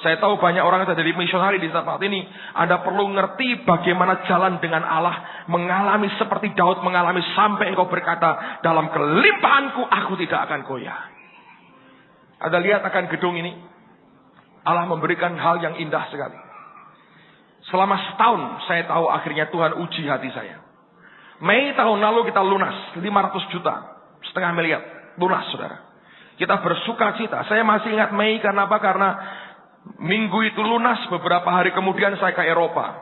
Saya tahu banyak orang yang jadi misionari di tempat ini. Anda perlu ngerti bagaimana jalan dengan Allah. Mengalami seperti Daud mengalami sampai engkau berkata, dalam kelimpahanku aku tidak akan goyah. Anda lihat akan gedung ini. Allah memberikan hal yang indah sekali. Selama setahun saya tahu akhirnya Tuhan uji hati saya. Mei tahun lalu kita lunas 500 juta. 0,5 miliar. Lunas saudara. Kita bersuka cita. Saya masih ingat Mei karena apa? Karena minggu itu lunas, beberapa hari kemudian saya ke Eropa.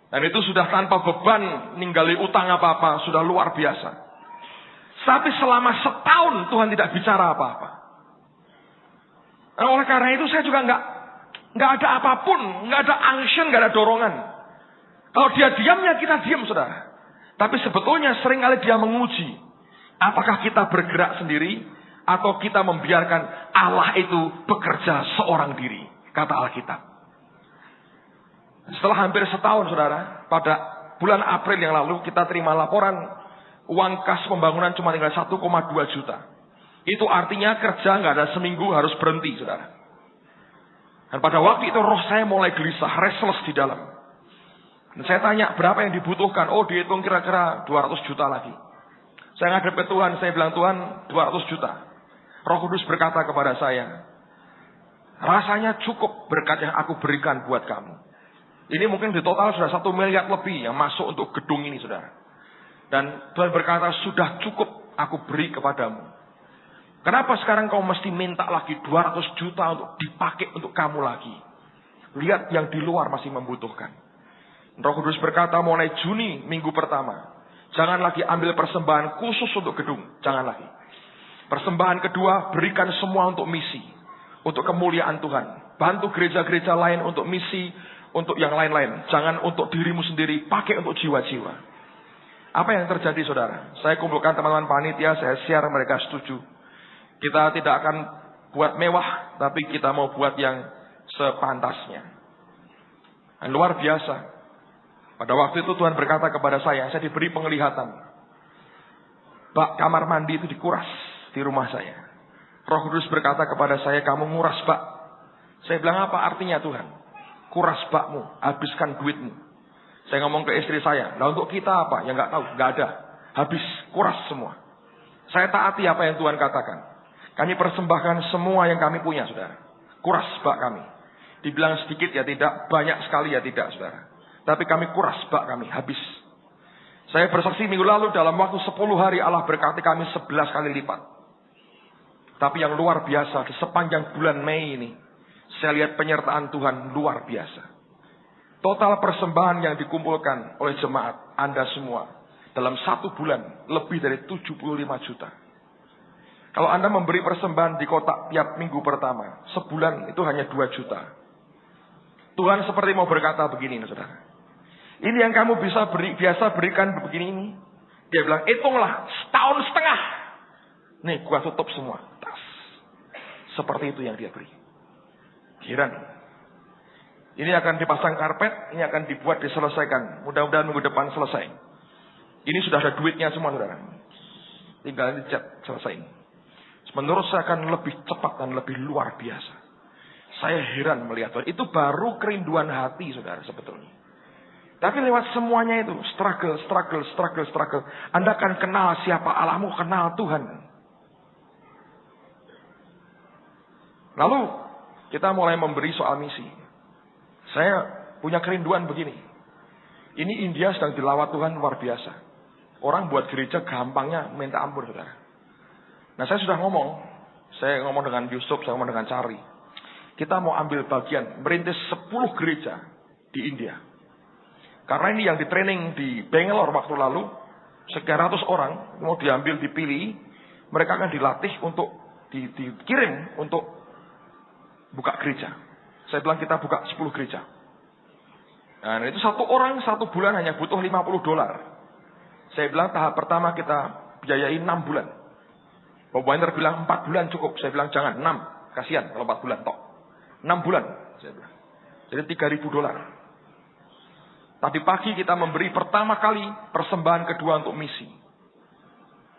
Dan itu sudah tanpa beban, ninggali utang apa-apa, sudah luar biasa. Tapi selama setahun Tuhan tidak bicara apa-apa. Oleh karena itu saya juga nggak ada apapun, nggak ada action, nggak ada dorongan. Kalau dia diamnya kita diam, saudara. Tapi sebetulnya seringkali dia menguji, apakah kita bergerak sendiri atau kita membiarkan Allah itu bekerja seorang diri, kata Alkitab. Setelah hampir setahun, saudara, pada bulan April yang lalu kita terima laporan uang kas pembangunan cuma tinggal 1,2 juta. Itu artinya kerja nggak ada seminggu harus berhenti, saudara. Dan pada waktu itu roh saya mulai gelisah, restless di dalam. Dan saya tanya berapa yang dibutuhkan. Oh, dihitung kira-kira 200 juta lagi. Saya ngadep ke Tuhan, saya bilang, Tuhan 200 juta. Roh Kudus berkata kepada saya, rasanya cukup berkat yang aku berikan buat kamu. Ini mungkin di total sudah 1 miliar lebih yang masuk untuk gedung ini, saudara. Dan Tuhan berkata, sudah cukup aku beri kepadamu. Kenapa sekarang kau mesti minta lagi 200 juta untuk dipakai untuk kamu lagi? Lihat yang di luar masih membutuhkan. Roh Kudus berkata mulai Juni minggu pertama, jangan lagi ambil persembahan khusus untuk gedung. Jangan lagi. Persembahan kedua, berikan semua untuk misi. Untuk kemuliaan Tuhan. Bantu gereja-gereja lain untuk misi, untuk yang lain-lain. Jangan untuk dirimu sendiri, pakai untuk jiwa-jiwa. Apa yang terjadi saudara? Saya kumpulkan teman-teman panitia, saya share, mereka setuju. Kita tidak akan buat mewah, tapi kita mau buat yang sepantasnya. Dan luar biasa. Pada waktu itu Tuhan berkata kepada saya diberi penglihatan. Pak, kamar mandi itu dikuras di rumah saya. Roh Kudus berkata kepada saya, kamu nguras bak. Saya bilang, apa artinya Tuhan? Kuras bakmu, habiskan duitmu. Saya ngomong ke istri saya, lah untuk kita apa? Ya nggak tahu, nggak ada. Habis, kuras semua. Saya taati apa yang Tuhan katakan. Kami persembahkan semua yang kami punya, saudara. Kuras bak kami. Dibilang sedikit ya tidak, banyak sekali ya tidak, saudara. Tapi kami kuras bak kami, habis. Saya bersaksi minggu lalu dalam waktu 10 hari Allah berkati kami 11 kali lipat. Tapi yang luar biasa, di sepanjang bulan Mei ini, saya lihat penyertaan Tuhan luar biasa. Total persembahan yang dikumpulkan oleh jemaat Anda semua dalam 1 bulan lebih dari 75 juta. Kalau Anda memberi persembahan di kotak tiap minggu pertama, sebulan itu hanya 2 juta. Tuhan seperti mau berkata begini, saudara. Ini yang kamu biasa berikan begini ini. Dia bilang, hitunglah 1,5 tahun. Nih, gua tutup semua. Tas. Seperti itu yang dia beri. Heran. Ini akan dipasang karpet, ini akan dibuat diselesaikan. Mudah-mudahan minggu depan selesai. Ini sudah ada duitnya semua, saudara. Tinggal dicat, selesai. Menurut saya akan lebih cepat dan lebih luar biasa. Saya heran melihat itu baru kerinduan hati, saudara, sebetulnya. Tapi lewat semuanya itu, struggle. Anda akan kenal siapa Allahmu, kenal Tuhan. Lalu, kita mulai memberi soal misi. Saya punya kerinduan begini. Ini India sedang dilawat Tuhan luar biasa. Orang buat gereja gampangnya minta ampun, saudara. Nah, saya sudah ngomong. Saya ngomong dengan Yusuf, saya ngomong dengan Cari. Kita mau ambil bagian, merintis 10 gereja di India. Karena ini yang di training di Bangalore waktu lalu, sekian ratus orang mau diambil, dipilih, mereka akan dilatih untuk dikirim untuk buka gereja. Saya bilang kita buka 10 gereja. Nah, itu satu orang 1 bulan hanya butuh $50. Saya bilang tahap pertama kita biayai 6 bulan. Bob Weiner bilang 4 bulan cukup. Saya bilang jangan 6, kasihan kalau 4 bulan tok. 6 bulan, saya bilang. Jadi $3.000. Tadi pagi kita memberi pertama kali persembahan kedua untuk misi.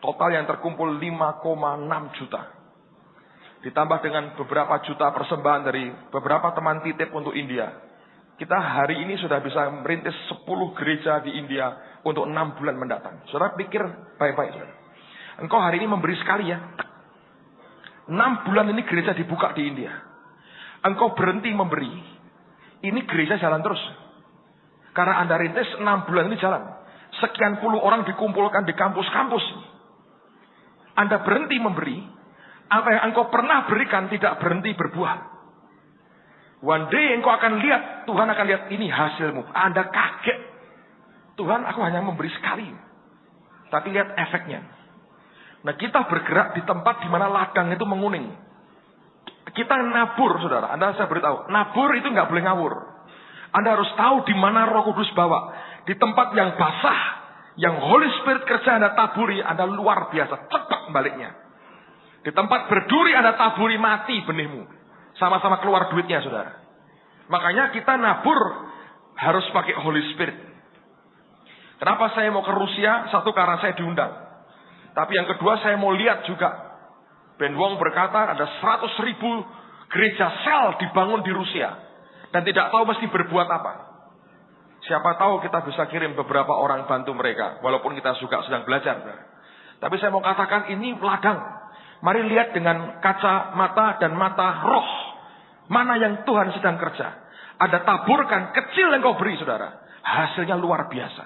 Total yang terkumpul 5,6 juta. Ditambah dengan beberapa juta persembahan dari beberapa teman titip untuk India. Kita hari ini sudah bisa merintis 10 gereja di India untuk 6 bulan mendatang. Saudara pikir baik-baik, saudara. Engkau hari ini memberi sekali ya. 6 bulan ini gereja dibuka di India. Engkau berhenti memberi, ini gereja jalan terus. Karena Anda rintis 6 bulan ini jalan. Sekian puluh orang dikumpulkan di kampus-kampus. Anda berhenti memberi, apa yang engkau pernah berikan tidak berhenti berbuah. One day engkau akan lihat, Tuhan akan lihat ini hasilmu. Anda kaget. Tuhan, aku hanya memberi sekali. Tapi lihat efeknya. Nah, kita bergerak di tempat di mana ladang itu menguning. Kita nabur, saudara. Anda saya beritahu, nabur itu nggak boleh ngawur. Anda harus tahu di mana Roh Kudus bawa. Di tempat yang basah, yang Holy Spirit kerja Anda taburi, Anda luar biasa, cepat baliknya. Di tempat berduri Anda taburi, mati benihmu. Sama-sama keluar duitnya, saudara. Makanya kita nabur harus pakai Holy Spirit. Kenapa saya mau ke Rusia? Satu, karena saya diundang. Tapi yang kedua, saya mau lihat juga. Ben Wong berkata ada 100.000 gereja sel dibangun di Rusia. Dan tidak tahu mesti berbuat apa. Siapa tahu kita bisa kirim beberapa orang bantu mereka. Walaupun kita juga sedang belajar. Tapi saya mau katakan ini ladang. Mari lihat dengan kaca mata dan mata roh. Mana yang Tuhan sedang kerja. Ada taburkan kecil yang kau beri, saudara. Hasilnya luar biasa.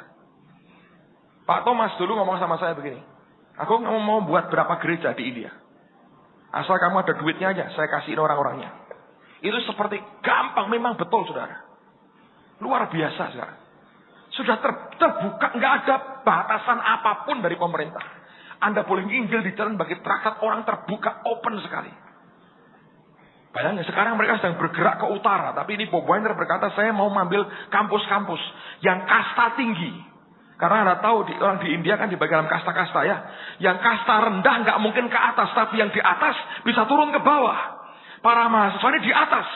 Pak Thomas dulu ngomong sama saya begini. Aku mau buat berapa gereja di India. Asal kamu ada duitnya aja, saya kasihin orang-orangnya. Itu seperti gampang, memang betul, saudara. Luar biasa, saudara. Sudah terbuka, nggak ada batasan apapun dari pemerintah. Anda boleh nginjil di jalan bagi traktat, orang terbuka, open sekali. Bayangin, sekarang mereka sedang bergerak ke utara. Tapi ini Bob Weiner berkata, saya mau ambil kampus-kampus yang kasta tinggi. Karena Anda tahu, orang di India kan dibagi dalam kasta-kasta ya. Yang kasta rendah nggak mungkin ke atas. Tapi yang di atas bisa turun ke bawah. Para mahasiswa ini di atas.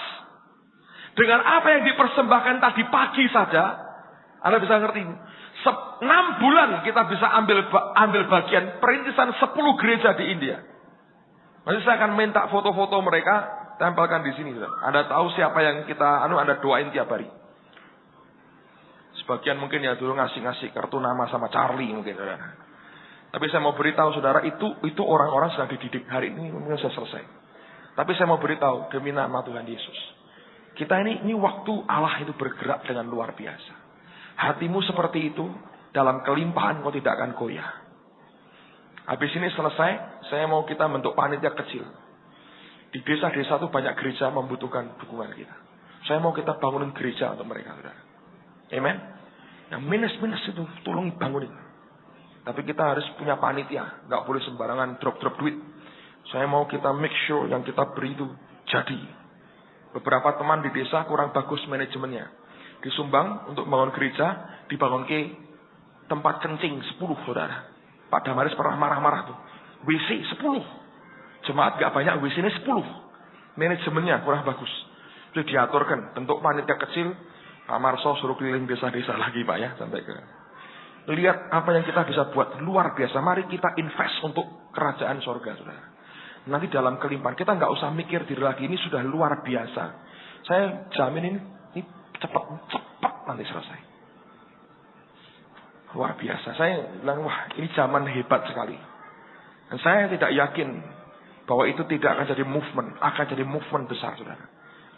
Dengan apa yang dipersembahkan tadi pagi saja, Anda bisa ngerti. 6 bulan kita bisa ambil bagian perintisan 10 gereja di India. Nanti saya akan minta foto-foto mereka, tempelkan di sini. Anda tahu siapa yang kita Anda doain tiap hari. Sebagian mungkin ya dulu ngasih kartu nama sama Charlie mungkin, saudara. Tapi saya mau beritahu saudara, itu orang-orang sedang dididik hari ini mungkin sudah selesai. Tapi saya mau beritahu demi nama Tuhan Yesus. Kita ini waktu Allah itu bergerak dengan luar biasa. Hatimu seperti itu, dalam kelimpahan kau tidak akan goyah. Habis ini selesai, saya mau kita bentuk panitia kecil. Di desa-desa itu banyak gereja membutuhkan dukungan kita. Saya mau kita bangunin gereja untuk mereka, saudara. Amen. Yang minus-minus itu tolong bangunin. Tapi kita harus punya panitia, nggak boleh sembarangan drop duit. Saya mau kita make sure yang kita beri itu jadi. Beberapa teman di desa kurang bagus manajemennya. Disumbang untuk bangun gereja, dibangun ke tempat kencing 10, saudara. Pak Damaris pernah marah-marah tuh. WC 10. Jemaat gak banyak, WC ini 10. Manajemennya kurang bagus. Sudah diaturkan, bentuk panitia kecil. Pak Marso suruh keliling desa-desa lagi Pak ya. Sampai ke. Lihat apa yang kita bisa buat. Luar biasa. Mari kita invest untuk kerajaan sorga, saudara. Nanti dalam kelimpahan. Kita gak usah mikir diri lagi. Ini sudah luar biasa. Saya jamin ini cepat nanti selesai. Luar biasa. Saya bilang, wah ini zaman hebat sekali. Dan saya tidak yakin bahwa itu tidak akan jadi movement. Akan jadi movement besar, saudara.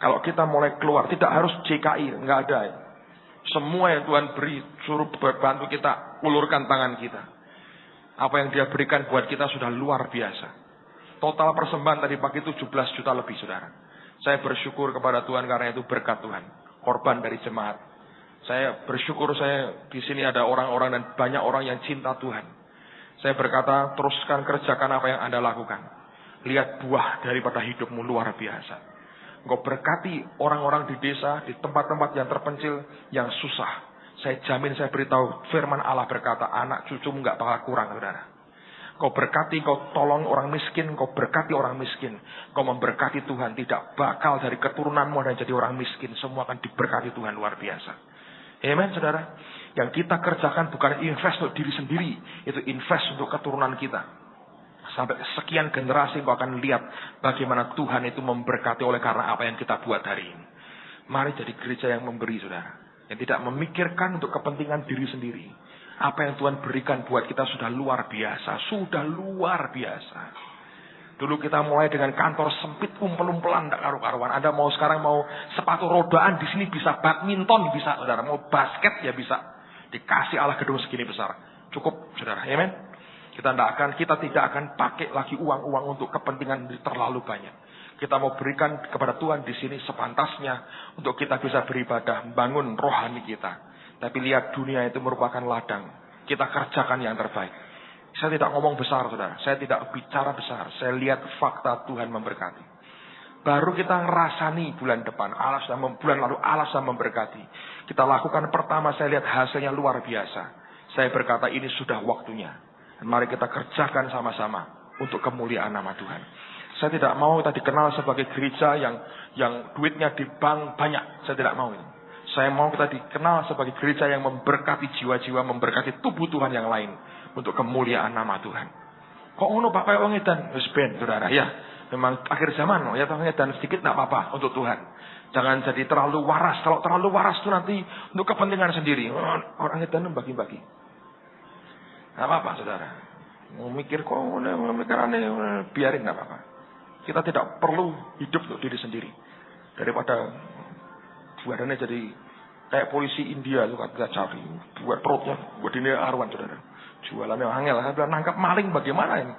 Kalau kita mulai keluar, tidak harus JKI. Nggak ada. Semua yang Tuhan beri, suruh bantu kita, ulurkan tangan kita. Apa yang dia berikan buat kita sudah luar biasa. Total persembahan tadi pagi 17 juta lebih, saudara. Saya bersyukur kepada Tuhan karena itu berkat Tuhan. Korban dari jemaat. Saya bersyukur saya di sini ada orang-orang dan banyak orang yang cinta Tuhan. Saya berkata, teruskan kerjakan apa yang Anda lakukan. Lihat buah daripada hidupmu luar biasa. Engkau berkati orang-orang di desa, di tempat-tempat yang terpencil, yang susah. Saya jamin, saya beritahu, firman Allah berkata, anak cucumu gak bakal kurang, saudara. Kau berkati, kau tolong orang miskin, kau berkati orang miskin. Kau memberkati Tuhan, tidak bakal dari keturunanmu dan jadi orang miskin. Semua akan diberkati Tuhan luar biasa. Amen, saudara. Yang kita kerjakan bukan invest untuk diri sendiri, itu invest untuk keturunan kita. Sampai sekian generasi kau akan lihat bagaimana Tuhan itu memberkati oleh karena apa yang kita buat hari ini. Mari jadi gereja yang memberi, saudara. Yang tidak memikirkan untuk kepentingan diri sendiri. Apa yang Tuhan berikan buat kita sudah luar biasa. Sudah luar biasa. Dulu kita mulai dengan kantor sempit, umpel-umpelan, tidak karu-karuan. Anda mau sekarang mau sepatu rodaan, di sini bisa badminton, bisa, saudara. Mau basket, ya bisa. Dikasih Allah gedung segini besar. Cukup, saudara. Amen. Kita tidak akan pakai lagi uang-uang untuk kepentingan terlalu banyak. Kita mau berikan kepada Tuhan di sini sepantasnya untuk kita bisa beribadah, membangun rohani kita. Tapi lihat dunia itu merupakan ladang. Kita kerjakan yang terbaik. Saya tidak ngomong besar, saudara. Saya tidak bicara besar. Saya lihat fakta Tuhan memberkati. Baru kita ngerasani bulan depan. Bulan lalu Allah sudah memberkati. Kita lakukan pertama, saya lihat hasilnya luar biasa. Saya berkata ini sudah waktunya. Mari kita kerjakan sama-sama untuk kemuliaan nama Tuhan. Saya tidak mau kita dikenal sebagai gereja yang duitnya di bank banyak. Saya tidak mau itu. Saya mau kita dikenal sebagai gereja yang memberkati jiwa-jiwa, memberkati tubuh Tuhan yang lain untuk kemuliaan nama Tuhan. Kok ngono Pak kayak wong edan? Wis ben, saudara ya. Memang akhir zaman ya wong edan sedikit enggak apa-apa untuk Tuhan. Jangan jadi terlalu waras. Kalau terlalu waras itu nanti untuk kepentingan sendiri. Orang edan bagi-bagi. Gak apa-apa, saudara. Mau mikir kok, biarin gak apa-apa. Kita tidak perlu hidup untuk diri sendiri. Daripada badannya jadi kayak polisi India itu kita cari. Buat perutnya, buat ini arwan, saudara. Jualannya angel. Saya bilang, nangkap maling bagaimana ini?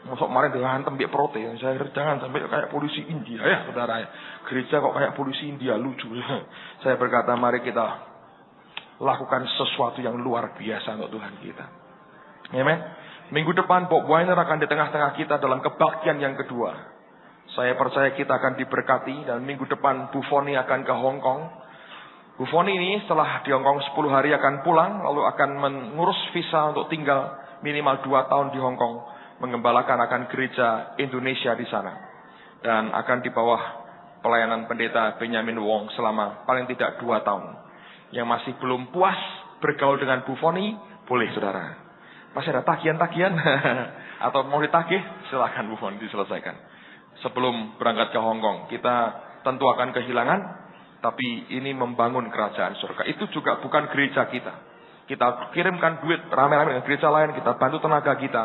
Masuk kemarin dengan hantem biar perut ya. Saya jangan sampai kayak polisi India ya, saudara. Gereja kok kayak polisi India, lucu. Saya berkata, mari kita lakukan sesuatu yang luar biasa untuk Tuhan kita. Amen. Minggu depan Bob Weiner akan di tengah-tengah kita dalam kebaktian yang kedua. Saya percaya kita akan diberkati dan minggu depan Bu Foni akan ke Hong Kong. Bu Foni ini setelah di Hong Kong 10 hari akan pulang, lalu akan mengurus visa untuk tinggal minimal 2 tahun di Hong Kong, mengembalakan akan gereja Indonesia di sana. Dan akan di bawah pelayanan pendeta Benjamin Wong selama paling tidak 2 tahun. Yang masih belum puas bergaul dengan Bu Foni, boleh saudara. Masih ada tagihan-tagihan atau mau ditagih, silakan Bu Foni diselesaikan. Sebelum berangkat ke Hong Kong, kita tentu akan kehilangan, tapi ini membangun kerajaan surga. Itu juga bukan gereja kita. Kita kirimkan duit rame-rame dengan gereja lain, kita bantu tenaga kita.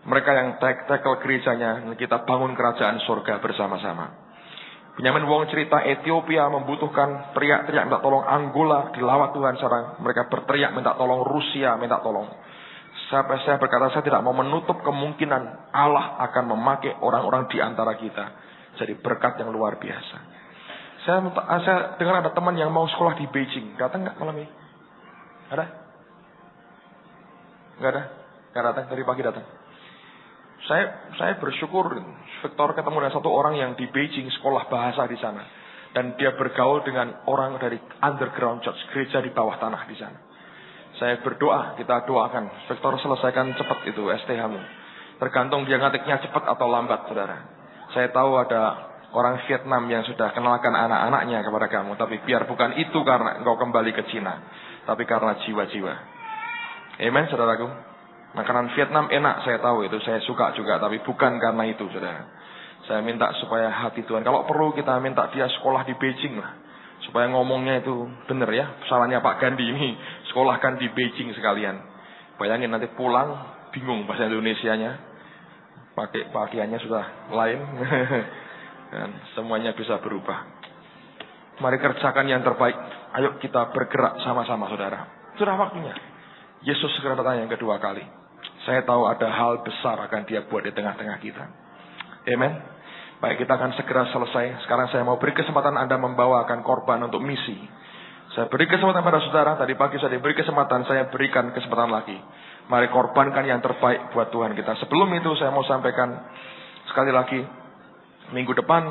Mereka yang tackle gerejanya, kita bangun kerajaan surga bersama-sama. Benjamin Wong cerita Ethiopia membutuhkan teriak-teriak minta tolong Angola, dilawat Tuhan sekarang. Mereka berteriak minta tolong Rusia, minta tolong. Saya berkata, saya tidak mau menutup kemungkinan Allah akan memakai orang-orang di antara kita. Jadi berkat yang luar biasa. Saya dengar ada teman yang mau sekolah di Beijing. Datang nggak malam ini? Ada? Nggak ada? Nggak datang, dari pagi datang. Saya bersyukur, Victor ketemu dengan satu orang yang di Beijing sekolah bahasa di sana. Dan dia bergaul dengan orang dari underground church, gereja di bawah tanah di sana. Saya berdoa, kita doakan Victor selesaikan cepat itu STH-mu. Tergantung dia ngatiknya cepat atau lambat, saudara. Saya tahu ada orang Vietnam yang sudah kenalkan anak-anaknya kepada kamu. Tapi biar bukan itu karena engkau kembali ke Cina, tapi karena jiwa-jiwa. Amen, saudaraku. Makanan Vietnam enak, saya tahu itu. Saya suka juga, tapi bukan karena itu, saudara. Saya minta supaya hati Tuhan. Kalau perlu kita minta dia sekolah di Beijing lah. Supaya ngomongnya itu benar ya. Salahnya Pak Gandhi ini sekolahkan di Beijing sekalian. Bayangin nanti pulang bingung bahasa Indonesianya. Pakai pakaiannya sudah lain. Dan semuanya bisa berubah. Mari kerjakan yang terbaik. Ayo kita bergerak sama-sama saudara. Sudah waktunya. Yesus segera datang yang kedua kali. Saya tahu ada hal besar akan dia buat di tengah-tengah kita. Amen. Baik, kita akan segera selesai. Sekarang saya mau beri kesempatan Anda membawakan korban untuk misi. Saya beri kesempatan pada saudara. Tadi pagi saya diberi kesempatan, saya berikan kesempatan lagi. Mari korbankan yang terbaik buat Tuhan kita. Sebelum itu saya mau sampaikan sekali lagi. Minggu depan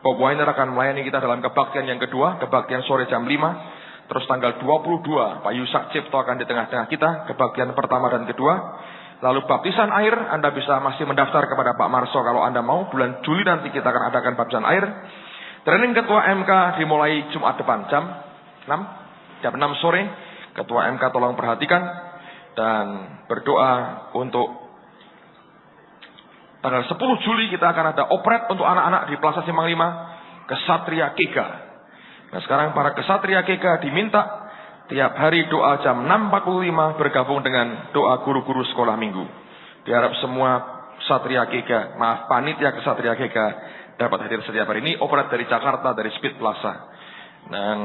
Bob Weiner akan melayani kita dalam kebaktian yang kedua. Kebaktian sore jam 5. Terus tanggal 22 Pak Yusak Cipto akan di tengah-tengah kita. Kebaktian pertama dan kedua. Lalu baptisan air, Anda bisa masih mendaftar kepada Pak Marso kalau Anda mau. Bulan Juli nanti kita akan adakan baptisan air. Training Ketua MK dimulai Jumat depan jam 6 sore. Ketua MK tolong perhatikan dan berdoa untuk tanggal 10 Juli kita akan ada operet untuk anak-anak di Plaza Simpang 5 Kesatria Kega. Nah sekarang para Kesatria Kega diminta tiap hari doa jam 6.45 bergabung dengan doa guru-guru sekolah minggu. Diharap semua panitia Kesatria Kega dapat hadir setiap hari. Ini operet dari Jakarta, dari Speed Plaza. Dan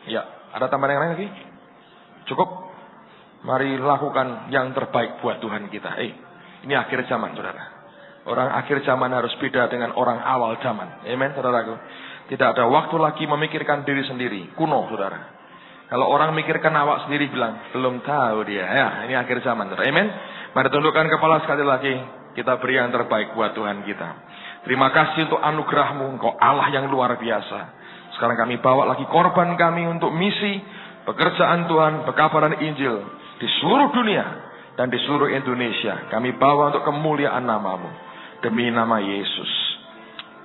ya, ada tambahan yang lain lagi? Cukup? Mari lakukan yang terbaik buat Tuhan kita. Ini akhir zaman, saudara. Orang akhir zaman harus beda dengan orang awal zaman. Amen, saudaraku. Tidak ada waktu lagi memikirkan diri sendiri. Kuno, saudara. Kalau orang mikirkan awak sendiri bilang, belum tahu dia. Ya, ini akhir zaman, saudara. Amen. Mari tundukkan kepala sekali lagi. Kita beri yang terbaik buat Tuhan kita. Terima kasih untuk anugerah-Mu. Engkau Allah yang luar biasa. Sekarang kami bawa lagi korban kami untuk misi, pekerjaan Tuhan, pekabaran Injil di seluruh dunia dan di seluruh Indonesia. Kami bawa untuk kemuliaan nama-Mu. Demi nama Yesus.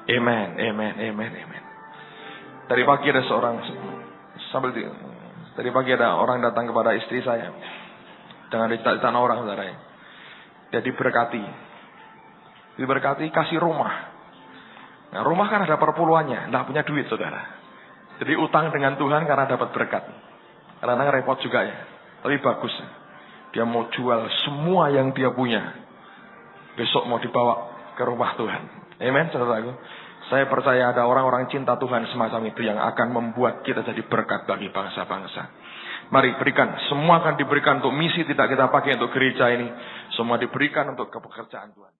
Amen, amen, amen, amen. Tadi pagi ada tadi pagi ada orang datang kepada istri saya dengan cerita orang, saudara. Dia diberkati kasih rumah. Nah, rumah kan ada perpuluhannya, tidak punya duit, saudara. Jadi utang dengan Tuhan karena dapat berkat. Kadang-kadang repot juga ya, tapi bagus. Dia mau jual semua yang dia punya. Besok mau dibawa ke rumah Tuhan. Amen, saudaraku. Saya percaya ada orang-orang cinta Tuhan semacam itu yang akan membuat kita jadi berkat bagi bangsa-bangsa. Mari berikan. Semua akan diberikan untuk misi, tidak kita pakai untuk gereja ini. Semua diberikan untuk kepekerjaan Tuhan.